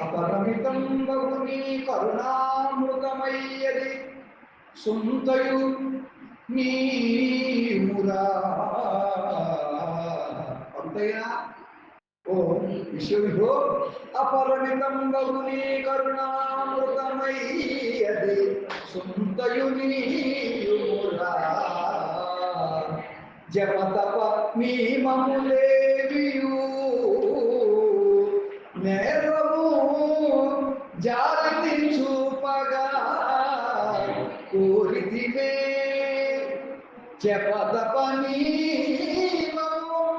అపరిమితం బహుని కరుణామృతమయ్యది సుంతయు నీమురా అంతయ్యా ఓ విశ్వవిభో అపరిమితం బహుని కరుణామృతమయ్యది సుంతయు నీమురా జపతప నియమములేవియు నేరము జాతి చూపగా కోరితివే జపతప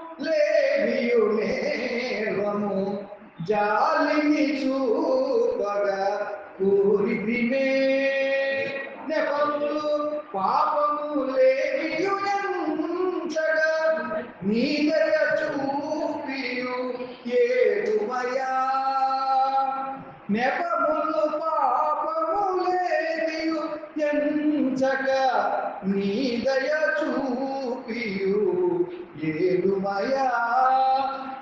నియమములేవియు నేరము జాలిని చూపగా కోరితివే నెపములు పాపములేవియు నీదయ చూపియు ఏడుమయా నెపములు పాపములేవియు ఎంచక నీదయ చూపియు ఏడుమయా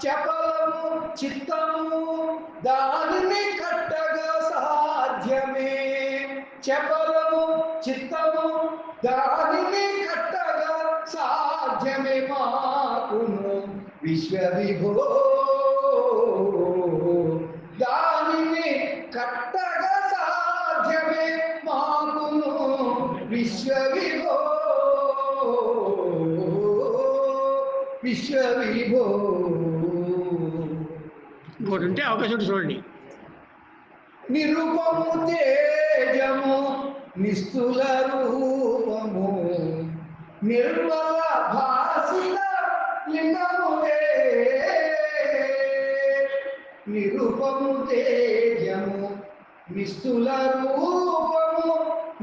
చపలము చిత్తము దానిని కట్టగా సాధ్యమే చపలము చిత్తము దానిని కట్టగా సాధ్యమే మాకును విశ్వవిభో దానిని కట్టగా సాధ్యమే మాకును విశ్వవిభో విశ్వవిభో ఇంకోటి ఉంటే అవకాశం చూడండి. నిరూపము తేజము నిస్తుల రూపము నిర్మల భాసిత లింగముదే నిరూపము తేజము నిస్తుల రూపము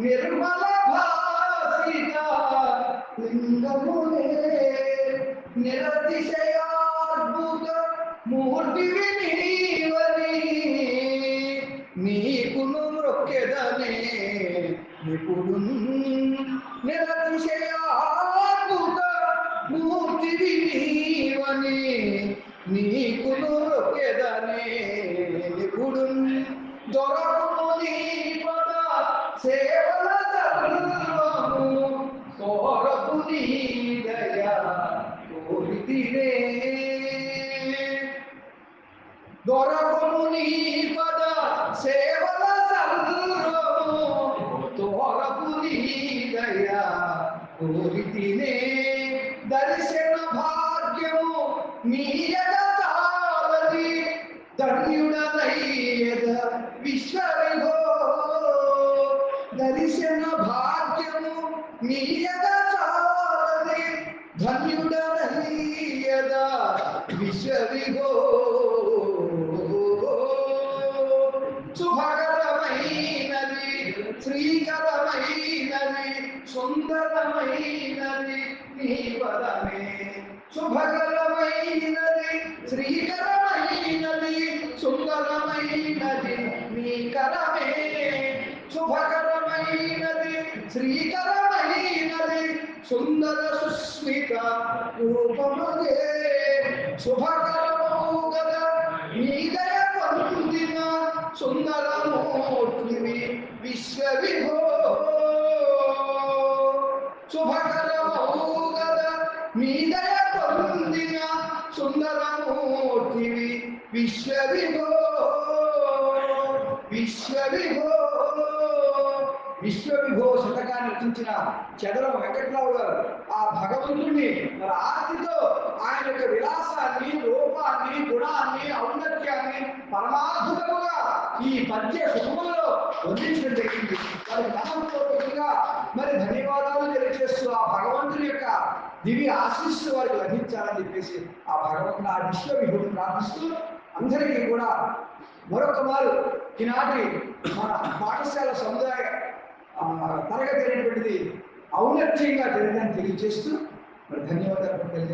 నిర్మల భాసిత లింగముదే నిరతిశయాద్భుత మూర్తివి నీవని నీకును మొక్కెదనే నిపుడు నిరతిశయాద్భుత మూర్తివి నీవని నీకును మొక్కెదనే నిపుడు దొరకును నీ పద సేవల సర్వము కోరకు నీ దయా కోరితినే దొరకును నీ పద సేవల సర్వము తోరకు నీ దయా కోరితినే దర్శన భాగ్యము నీయగ చాలది ధన్యుడనయ్యద విశ్వవిభో దర్శన భాగ్యము నీయగ చాలది ధన్యుడనయ్యద విశ్వవిభో శుభకరమైనది శ్రీకరమైనది సుందరమైనది నీ పదమే శుభకరమైనది శ్రీకరమైనది సుందరమైనది నీ కరమే శుభకరమైనది శ్రీకరమైనది సుందర సుస్మిత రూపముదే శుభకరము గదా నీ దయ పొందిన సుందరమూర్తివి విశ్వవిభో శుభకరము గదా నీ దయ పొందిన సుందరమూర్తివి విశ్వవిభో విశ్వవిభో విశ్వవిభో శతకాన్ని రచించిన చదరం వెంకట్రావు గారు ఆ భగవంతుడిని మన ఆర్తితో ఆయన యొక్క విలాసాన్ని రూపాన్ని గుణాన్ని ఔన్నత్యాన్ని పరమాద్భుతముగా ఈ పద్య శుభములో వర్ణించడం జరిగింది. వారి మనపూర్వకంగా మరి ధన్యవాదాలు తెలియజేస్తూ ఆ భగవంతుని యొక్క దివ్య ఆశీస్సు వారికి లభించాలని చెప్పేసి ఆ భగవంతుని ఆ విశ్వవిభుని ప్రార్థిస్తూ అందరికీ కూడా మరొక మారు ఈనాటి మన పాఠశాల సముదాయ తరగతి అనేటువంటిది ఔన్నత్యంగా జరిగిందని తెలియజేస్తూ మరి ధన్యవాదాలు తెలియజేస్తాను.